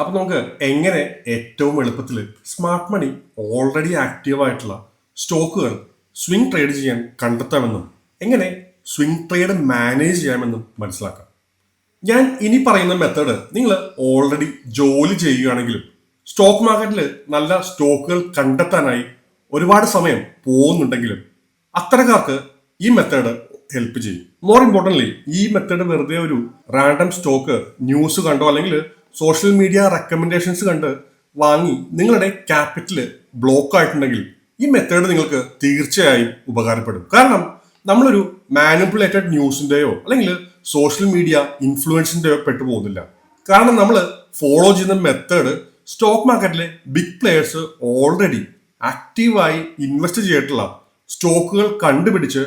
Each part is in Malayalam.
അപ്പൊ നമുക്ക് എങ്ങനെ ഏറ്റവും എളുപ്പത്തിൽ സ്മാർട്ട് മണി ഓൾറെഡി ആക്റ്റീവ് ആയിട്ടുള്ള സ്റ്റോക്കുകൾ സ്വിംഗ് ട്രേഡ് ചെയ്യാൻ കണ്ടെത്താമെന്നും എങ്ങനെ സ്വിംഗ് ട്രേഡ് മാനേജ് ചെയ്യാമെന്നും മനസ്സിലാക്കാം. ഞാൻ ഇനി പറയുന്ന മെത്തേഡ് നിങ്ങൾ ഓൾറെഡി ജോലി ചെയ്യുകയാണെങ്കിലും സ്റ്റോക്ക് മാർക്കറ്റിൽ നല്ല സ്റ്റോക്കുകൾ കണ്ടെത്താനായി ഒരുപാട് സമയം പോകുന്നുണ്ടെങ്കിലും അത്തരക്കാർക്ക് ഈ മെത്തേഡ് ഹെൽപ്പ് ചെയ്യും. മോർ ഇമ്പോർട്ടൻ്റ്ലി ഈ മെത്തേഡ് വെറുതെ ഒരു റാൻഡം സ്റ്റോക്ക് ന്യൂസ് കണ്ടോ അല്ലെങ്കിൽ സോഷ്യൽ മീഡിയ റെക്കമെൻഡേഷൻസ് കണ്ട് വാങ്ങി നിങ്ങളുടെ ക്യാപിറ്റൽ ബ്ലോക്ക് ആയിട്ടുണ്ടെങ്കിൽ ഈ മെത്തേഡ് നിങ്ങൾക്ക് തീർച്ചയായും ഉപകാരപ്പെടും. കാരണം നമ്മളൊരു മാനിപ്പുലേറ്റഡ് ന്യൂസിന്റെയോ അല്ലെങ്കിൽ സോഷ്യൽ മീഡിയ ഇൻഫ്ലുവൻസിന്റെയോ പെട്ടു പോകുന്നില്ല. കാരണം നമ്മൾ ഫോളോ ചെയ്യുന്ന മെത്തേഡ് സ്റ്റോക്ക് മാർക്കറ്റിലെ ബിഗ് പ്ലെയേഴ്സ് ഓൾറെഡി ആക്റ്റീവായി ഇൻവെസ്റ്റ് ചെയ്തിട്ടുള്ള സ്റ്റോക്കുകൾ കണ്ടുപിടിച്ച്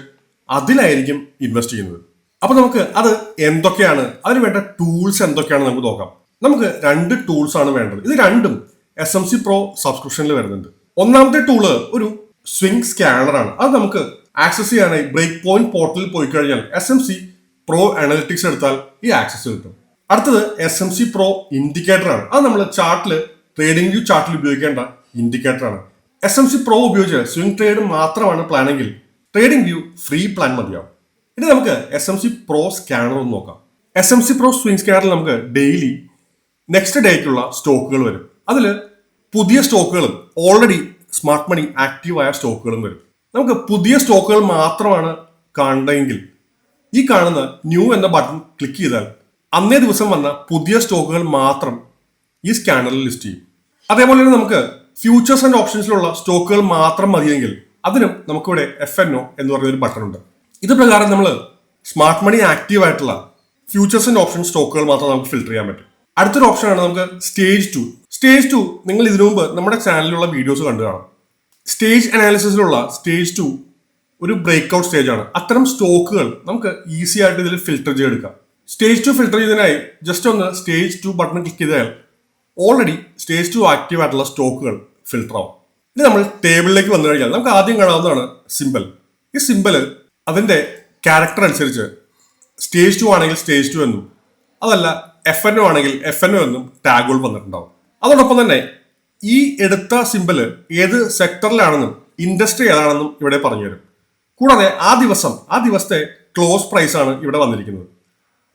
അതിലായിരിക്കും ഇൻവെസ്റ്റ് ചെയ്യുന്നത്. അപ്പൊ നമുക്ക് അത് എന്തൊക്കെയാണ്, അതിന് വേണ്ട ടൂൾസ് എന്തൊക്കെയാണ് നമുക്ക് നോക്കാം. നമുക്ക് രണ്ട് ടൂൾസ് ആണ് വേണ്ടത്. ഇത് രണ്ടും SMC Pro സബ്സ്ക്രിപ്ഷനിൽ വരുന്നുണ്ട്. ഒന്നാമത്തെ ടൂള് ഒരു സ്വിംഗ് സ്കാനർ ആണ്. അത് നമുക്ക് ആക്സസ് ചെയ്യാനായി ബ്രേക്ക് പോയിന്റ് പോർട്ടലിൽ പോയി കഴിഞ്ഞാൽ SMC Pro അനലിറ്റിക്സ് എടുത്താൽ ഈ ആക്സസ് കിട്ടും. അടുത്തത് SMC Pro ഇൻഡിക്കേറ്റർ ആണ്. അത് നമ്മൾ ചാർട്ടിൽ ട്രേഡിംഗ് വ്യൂ ചാർട്ടിൽ ഉപയോഗിക്കേണ്ട ഇൻഡിക്കേറ്റർ ആണ്. SMC Pro ഉപയോഗിച്ച് സ്വിംഗ് ട്രേഡ് മാത്രമാണ് പ്ലാനെങ്കിൽ ട്രേഡിംഗ് വ്യൂ ഫ്രീ പ്ലാൻ മതിയാവും. ഇനി നമുക്ക് SMC Pro സ്കാനർ ഒന്ന് നോക്കാം. SMC Pro സ്വിംഗ് സ്കാനറിൽ നമുക്ക് ഡെയിലി നെക്സ്റ്റ് ഡേക്കുള്ള സ്റ്റോക്കുകൾ വരും. അതിൽ പുതിയ സ്റ്റോക്കുകളും ഓൾറെഡി സ്മാർട്ട് മണി ആക്റ്റീവ് ആയ സ്റ്റോക്കുകളും വരും. നമുക്ക് പുതിയ സ്റ്റോക്കുകൾ മാത്രമാണ് കാണണമെങ്കിൽ ഈ കാണുന്ന ന്യൂ എന്ന ബട്ടൺ ക്ലിക്ക് ചെയ്താൽ അന്നേ ദിവസം വന്ന പുതിയ സ്റ്റോക്കുകൾ മാത്രം ഈ സ്കാനറിൽ ലിസ്റ്റ് ചെയ്യും. അതേപോലെ തന്നെ നമുക്ക് ഫ്യൂച്ചേഴ്സ് ആൻഡ് ഓപ്ഷൻസിലുള്ള സ്റ്റോക്കുകൾ മാത്രം മതിയെങ്കിൽ അതിനും നമുക്കിവിടെ FNO എന്ന് പറയുന്ന ഒരു ബട്ടൺ ഉണ്ട്. ഇത് പ്രകാരം നമ്മൾ സ്മാർട്ട് മണി ആക്റ്റീവ് ആയിട്ടുള്ള ഫ്യൂച്ചേഴ്സ് ആൻഡ് ഓപ്ഷൻ സ്റ്റോക്കുകൾ മാത്രം നമുക്ക് ഫിൽട്ടർ ചെയ്യാൻ പറ്റും. അടുത്തൊരു ഓപ്ഷനാണ് നമുക്ക് സ്റ്റേജ് 2. സ്റ്റേജ് 2 നിങ്ങൾ ഇതിനു മുമ്പ് നമ്മുടെ ചാനലിലുള്ള വീഡിയോസ് കണ്ടു കാണാം. സ്റ്റേജ് അനാലിസിസിലുള്ള സ്റ്റേജ് 2 ഒരു ബ്രേക്ക് ഔട്ട് സ്റ്റേജ് ആണ്. അത്തരം സ്റ്റോക്കുകൾ നമുക്ക് ഈസി ആയിട്ട് ഇതിൽ ഫിൽട്ടർ ചെയ്തെടുക്കാം. സ്റ്റേജ് 2 ഫിൽട്ടർ ചെയ്തതിനായി ജസ്റ്റ് ഒന്ന് സ്റ്റേജ് 2 ബട്ടൺ ക്ലിക്ക് ചെയ്താൽ ഓൾറെഡി സ്റ്റേജ് 2 ആക്റ്റീവ് ആയിട്ടുള്ള സ്റ്റോക്കുകൾ ഫിൽട്ടർ ആവും. ഇനി നമ്മൾ ടേബിളിലേക്ക് വന്നു കഴിഞ്ഞാൽ നമുക്ക് ആദ്യം കാണാവുന്നതാണ് സിമ്പിൾ. ഈ സിമ്പിൾ അതിന്റെ ക്യാരക്ടർ അനുസരിച്ച് സ്റ്റേജ് 2 ആണെങ്കിൽ സ്റ്റേജ് 2 എന്നും അതല്ല FNO ആണെങ്കിൽ FNO എന്നും ടാഗുകൾ വന്നിട്ടുണ്ടാവും. അതോടൊപ്പം തന്നെ ഈ എടുത്ത സിമ്പിള് ഏത് സെക്ടറിലാണെന്നും ഇൻഡസ്ട്രി ഏതാണെന്നും ഇവിടെ പറഞ്ഞു തരും. കൂടാതെ ആ ദിവസത്തെ ക്ലോസ് പ്രൈസ് ആണ് ഇവിടെ വന്നിരിക്കുന്നത്.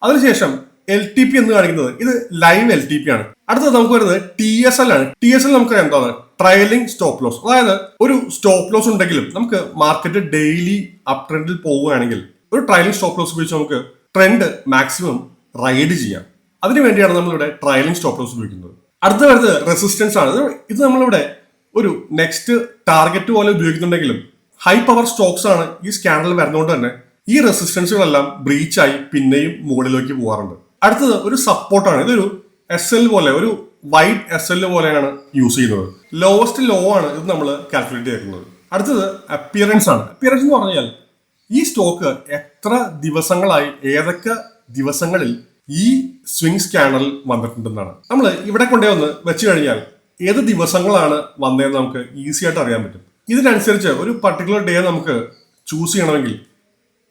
അതിനുശേഷം LTP എന്ന് കാണിക്കുന്നത് ഇത് ലൈവ് LTP ആണ്. അടുത്തത് നമുക്ക് വരുന്നത് TSL ആണ്. TSL നമുക്ക് എന്താണ് ട്രയലിംഗ് സ്റ്റോപ്പ് ലോസ്. അതായത് ഒരു സ്റ്റോപ്പ് ലോസ് ഉണ്ടെങ്കിലും നമുക്ക് മാർക്കറ്റ് ഡെയിലി അപ് ട്രെൻഡിൽ പോവുകയാണെങ്കിൽ ഒരു ട്രയലിംഗ് സ്റ്റോപ്പ് ലോസ് ഉപയോഗിച്ച് നമുക്ക് ട്രെൻഡ് മാക്സിമം റൈഡ് ചെയ്യാം. അതിനുവേണ്ടിയാണ് നമ്മളിവിടെ ട്രയലിംഗ് സ്റ്റോപ്പ് ലോസ് ഉപയോഗിക്കുന്നത്. അടുത്ത വരുന്നത് റെസിസ്റ്റൻസ് ആണ്. ഇത് നമ്മളിവിടെ ഒരു നെക്സ്റ്റ് ടാർഗറ്റ് പോലെ ഉപയോഗിക്കുന്നുണ്ടെങ്കിലും ഹൈ പവർ സ്റ്റോക്സ് ആണ് ഈ സ്കാനറിൽ വരുന്നതുകൊണ്ട് തന്നെ ഈ റെസിസ്റ്റൻസുകളെല്ലാം ബ്രീച്ചായി പിന്നെയും മുകളിലേക്ക് പോകാറുണ്ട്. അടുത്തത് ഒരു സപ്പോർട്ടാണ്. ഇതൊരു SL പോലെ ഒരു വൈഡ് SL പോലെയാണ് യൂസ് ചെയ്യുന്നത്. ലോവസ്റ്റ് ലോ ആണ് ഇത് നമ്മൾ കാൽക്കുലേറ്റ് ചെയ്യുന്നത്. അടുത്തത് അപ്പിയറൻസ് ആണ്. അപ്പിയറൻസ് എന്ന് പറഞ്ഞാൽ ഈ സ്റ്റോക്ക് എത്ര ദിവസങ്ങളായി ഏതൊക്കെ ദിവസങ്ങളിൽ ഈ സ്വിംഗ് സ്കാനറിൽ വന്നിട്ടുണ്ടെന്നാണ്. നമ്മൾ ഇവിടെ കൊണ്ടേ ഒന്ന് വെച്ച് കഴിഞ്ഞാൽ ഏത് ദിവസങ്ങളാണ് വന്നതെന്ന് നമുക്ക് ഈസി ആയിട്ട് അറിയാൻ പറ്റും. ഇതിനനുസരിച്ച് ഒരു പർട്ടിക്കുലർ ഡേ നമുക്ക് ചൂസ് ചെയ്യണമെങ്കിൽ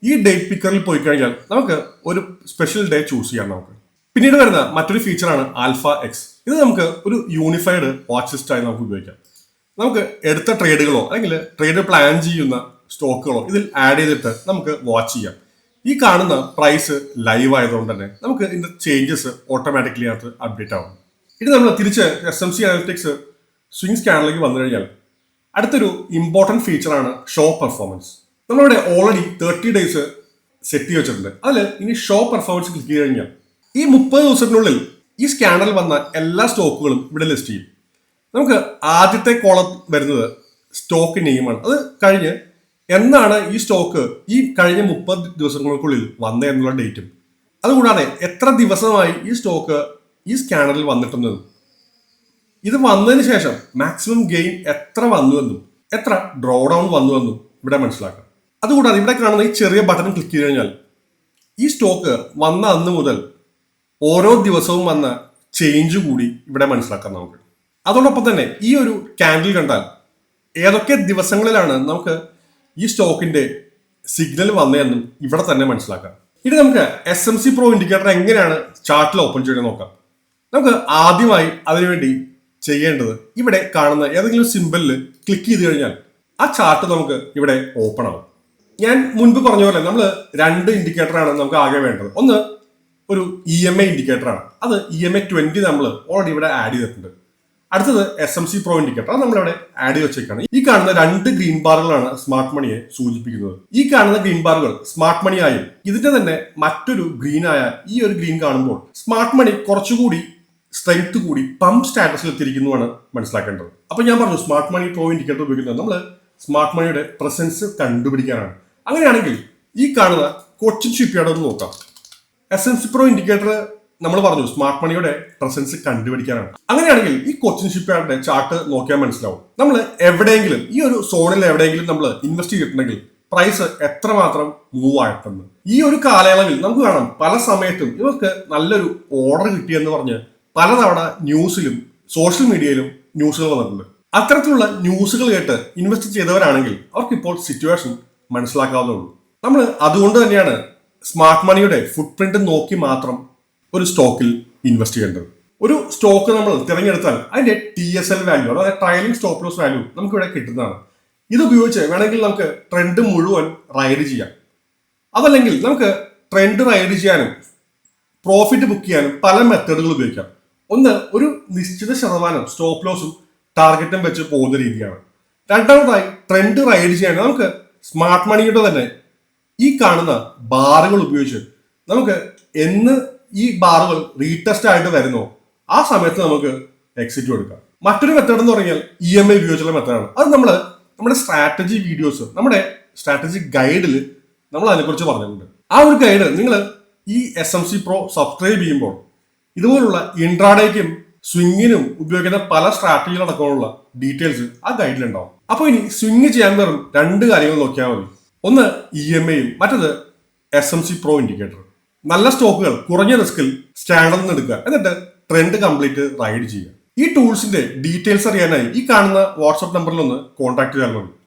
ഈ ഡേറ്റ് പിക്കറിൽ പോയി കഴിഞ്ഞാൽ നമുക്ക് ഒരു സ്പെഷ്യൽ ഡേ ചൂസ് ചെയ്യാം. നമുക്ക് പിന്നീട് വരുന്ന മറ്റൊരു ഫീച്ചറാണ് ആൽഫ എക്സ്. ഇത് നമുക്ക് ഒരു യൂണിഫൈഡ് വാച്ച് ലിസ്റ്റായി നമുക്ക് ഉപയോഗിക്കാം. നമുക്ക് എടുത്ത ട്രേഡുകളോ അല്ലെങ്കിൽ ട്രേഡ് പ്ലാൻ ചെയ്യുന്ന സ്റ്റോക്കുകളോ ഇതിൽ ആഡ് ചെയ്തിട്ട് നമുക്ക് വാച്ച് ചെയ്യാം. ഈ കാണുന്ന പ്രൈസ് ലൈവ് ആയതുകൊണ്ട് തന്നെ നമുക്ക് ഇതിന്റെ ചേഞ്ചസ് ഓട്ടോമാറ്റിക്കലി അത് അപ്ഡേറ്റ് ആവും. ഇനി നമ്മൾ തിരിച്ച് SMC അനലിറ്റിക്സ് സ്വിംഗ് സ്കാനറിലേക്ക് വന്നു കഴിഞ്ഞാൽ അടുത്തൊരു ഇമ്പോർട്ടൻറ്റ് ഫീച്ചറാണ് ഷോ പെർഫോമൻസ്. നമ്മളിവിടെ ഓൾറെഡി 30 ഡേയ്സ് സെറ്റ് ചെയ്ത് വെച്ചിട്ടുണ്ട്. അതിൽ ഇനി ഷോ പെർഫോമൻസ് ക്ലിക്ക് ചെയ്ത് കഴിഞ്ഞാൽ ഈ 30 ദിവസത്തിനുള്ളിൽ ഈ സ്കാനറിൽ വന്ന എല്ലാ സ്റ്റോക്കുകളും ഇവിടെ ലിസ്റ്റ് ചെയ്യും. നമുക്ക് ആദ്യത്തെ കോളം വരുന്നത് സ്റ്റോക്ക് നെയിമാണ്. അത് കഴിഞ്ഞ് എന്നാണ് ഈ സ്റ്റോക്ക് ഈ കഴിഞ്ഞ 30 ദിവസങ്ങൾക്കുള്ളിൽ വന്നത് എന്നുള്ള ഡേറ്റും, അതുകൂടാതെ എത്ര ദിവസമായി ഈ സ്റ്റോക്ക് ഈ സ്കാനറിൽ വന്നിട്ടുണ്ടെന്നും ഇത് വന്നതിന് ശേഷം മാക്സിമം ഗെയിൻ എത്ര വന്നുവെന്നും എത്ര ഡ്രോ ഡൗൺ വന്നുവെന്നും ഇവിടെ മനസ്സിലാക്കാം. അതുകൂടാതെ ഇവിടെ കാണുന്ന ഈ ചെറിയ ബട്ടൺ ക്ലിക്ക് ചെയ്ത് കഴിഞ്ഞാൽ ഈ സ്റ്റോക്ക് വന്ന അന്ന് മുതൽ ഓരോ ദിവസവും വന്ന ചേഞ്ച് കൂടി ഇവിടെ മനസ്സിലാക്കാം നമുക്ക്. അതോടൊപ്പം തന്നെ ഈ ഒരു ക്യാൻഡിൽ കണ്ടാൽ ഏതൊക്കെ ദിവസങ്ങളിലാണ് നമുക്ക് ഈ സ്റ്റോക്കിന്റെ സിഗ്നൽ വന്നതെന്നും ഇവിടെ തന്നെ മനസ്സിലാക്കാം. ഇനി നമുക്ക് SMC Pro ഇൻഡിക്കേറ്റർ എങ്ങനെയാണ് ചാർട്ടിൽ ഓപ്പൺ ചെയ്ത് നോക്കാം. നമുക്ക് ആദ്യമായി അതിനുവേണ്ടി ചെയ്യേണ്ടത് ഇവിടെ കാണുന്ന ഏതെങ്കിലും സിമ്പലിൽ ക്ലിക്ക് ചെയ്ത് കഴിഞ്ഞാൽ ആ ചാർട്ട് നമുക്ക് ഇവിടെ ഓപ്പൺ ആവും. ഞാൻ മുൻപ് പറഞ്ഞ പോലെ നമ്മൾ രണ്ട് ഇൻഡിക്കേറ്ററാണ് നമുക്ക് ആകെ വേണ്ടത്. ഒന്ന് ഒരു EMA ഇൻഡിക്കേറ്ററാണ്, അത് EMA 20 നമ്മൾ ഓൾറെഡി ഇവിടെ ആഡ് ചെയ്തിട്ടുണ്ട്. അടുത്തത് SMC Pro ഇൻഡിക്കേറ്റർ, അത് നമ്മളിവിടെ ആഡ് ചെയ്ത് വെച്ചേക്കാണ്. ഈ കാണുന്ന രണ്ട് ഗ്രീൻ ബാറുകളാണ് സ്മാർട്ട് മണിയെ സൂചിപ്പിക്കുന്നത്. ഈ കാണുന്ന ഗ്രീൻ ബാറുകൾ സ്മാർട്ട് മണി ആയും ഇതിന്റെ തന്നെ മറ്റൊരു ഗ്രീൻ ആയ ഈ ഒരു ഗ്രീൻ കാണുമ്പോൾ സ്മാർട്ട് മണി കുറച്ചുകൂടി സ്ട്രെങ്ത് കൂടി പമ്പ് സ്റ്റാറ്റസിൽ എത്തിയിരിക്കുന്നുവാണ് മനസ്സിലാക്കേണ്ടത്. അപ്പൊ ഞാൻ പറഞ്ഞു സ്മാർട്ട് മണി പ്രോ ഇൻഡിക്കേറ്റർ ഉപയോഗിക്കുന്നത് നമ്മൾ സ്മാർട്ട് മണിയുടെ പ്രസൻസ് കണ്ടുപിടിക്കാനാണ്. അങ്ങനെയാണെങ്കിൽ ഈ കാണുന്ന കൊച്ചിൻ ഷിപ്പ്യാർഡ് ഒന്ന് നോക്കാം. SMC Pro ഇൻഡിക്കേറ്റർ നമ്മൾ പറഞ്ഞു സ്മാർട്ട് മണിയുടെ പ്രസൻസ് കണ്ടുപിടിക്കാനാണ്. അങ്ങനെയാണെങ്കിൽ ഈ കൊച്ചിൻ ഷിപ്പ്യാർഡിന്റെ ചാർട്ട് നോക്കിയാൽ മനസ്സിലാവും. നമ്മൾ എവിടെയെങ്കിലും ഈ ഒരു സോണിൽ എവിടെയെങ്കിലും നമ്മൾ ഇൻവെസ്റ്റ് ചെയ്തിട്ടുണ്ടെങ്കിൽ പ്രൈസ് എത്രമാത്രം മൂവ് ആയിട്ടെന്ന് ഈ ഒരു കാലയളവിൽ നമുക്ക് കാണാം. പല സമയത്തും ഇവർക്ക് നല്ലൊരു ഓർഡർ കിട്ടിയെന്ന് പറഞ്ഞ് പലതവണ ന്യൂസിലും സോഷ്യൽ മീഡിയയിലും ന്യൂസുകൾ വന്നിട്ടുണ്ട്. അത്തരത്തിലുള്ള ന്യൂസുകൾ കേട്ട് ഇൻവെസ്റ്റ് ചെയ്തവരാണെങ്കിൽ അവർക്ക് ഇപ്പോൾ സിറ്റുവേഷൻ മനസ്സിലാക്കാവുന്നതുള്ളൂ. നമ്മൾ അതുകൊണ്ട് തന്നെയാണ് സ്മാർട്ട് മണിയുടെ ഫുട് പ്രിന്റ് നോക്കി മാത്രം ഒരു സ്റ്റോക്കിൽ ഇൻവെസ്റ്റ് ചെയ്യേണ്ടത്. ഒരു സ്റ്റോക്ക് നമ്മൾ തിരഞ്ഞെടുത്താൽ അതിന്റെ TSL വാല്യൂ, അതായത് ട്രയലിംഗ് സ്റ്റോപ്പ് ലോസ് വാല്യൂ നമുക്ക് ഇവിടെ കിട്ടുന്നതാണ്. ഇത് ഉപയോഗിച്ച് വേണമെങ്കിൽ നമുക്ക് ട്രെൻഡ് മുഴുവൻ റൈഡ് ചെയ്യാം. അതല്ലെങ്കിൽ നമുക്ക് ട്രെൻഡ് റൈഡ് ചെയ്യാനും പ്രോഫിറ്റ് ബുക്ക് ചെയ്യാനും പല മെത്തേഡുകൾ ഉപയോഗിക്കാം. ഒന്ന്, ഒരു നിശ്ചിത ശതമാനം സ്റ്റോപ്പ് ലോസും ടാർഗറ്റും വെച്ച് പോകുന്ന രീതിയാണ്. രണ്ടാമതായി ട്രെൻഡ് റൈഡ് ചെയ്യാൻ നമുക്ക് സ്മാർട്ട് മണിയുടെ തന്നെ ഈ കാണുന്ന ബാറുകൾ ഉപയോഗിച്ച് നമുക്ക് എന്ന് ഈ ബാറുകൾ റീടെസ്റ്റ് ആയിട്ട് വരുന്നോ ആ സമയത്ത് നമുക്ക് എക്സിറ്റ് എടുക്കാം. മറ്റൊരു മെത്തേഡ് എന്ന് പറഞ്ഞാൽ EMA ഉപയോഗിച്ചുള്ള മെത്തേഡാണ്. അത് നമ്മുടെ സ്ട്രാറ്റജി വീഡിയോസ്, നമ്മുടെ സ്ട്രാറ്റജി ഗൈഡിൽ നമ്മൾ അതിനെക്കുറിച്ച് പറഞ്ഞിട്ടുണ്ട്. ആ ഒരു ഗൈഡ് നിങ്ങൾ ഈ SMC Pro സബ്സ്ക്രൈബ് ചെയ്യുമ്പോൾ ഇതുപോലുള്ള ഇൻട്രാഡേക്കും സ്വിങ്ങിനും ഉപയോഗിക്കുന്ന പല സ്ട്രാറ്റജികൾ അടക്കമുള്ള ഡീറ്റെയിൽസ് ആ ഗൈഡിലുണ്ടാവും. അപ്പൊ ഇനി സ്വിങ് ചെയ്യാൻ വെറും രണ്ട് കാര്യങ്ങൾ നോക്കിയാൽ മതി. ഒന്ന് EMAയും മറ്റത് SMC Pro ഇൻഡിക്കേറ്റർ. നല്ല സ്റ്റോക്കുകൾ കുറഞ്ഞ റിസ്കിൽ സ്റ്റാൻഡറിൽ നിന്ന് എടുക്കുക, എന്നിട്ട് ട്രെൻഡ് കംപ്ലീറ്റ് റൈഡ് ചെയ്യുക. ഈ ടൂൾസിന്റെ ഡീറ്റെയിൽസ് അറിയാനായി ഈ കാണുന്ന വാട്സ്ആപ്പ് നമ്പറിൽ ഒന്ന് കോൺടാക്ട് ചെയ്യാൻ മതി.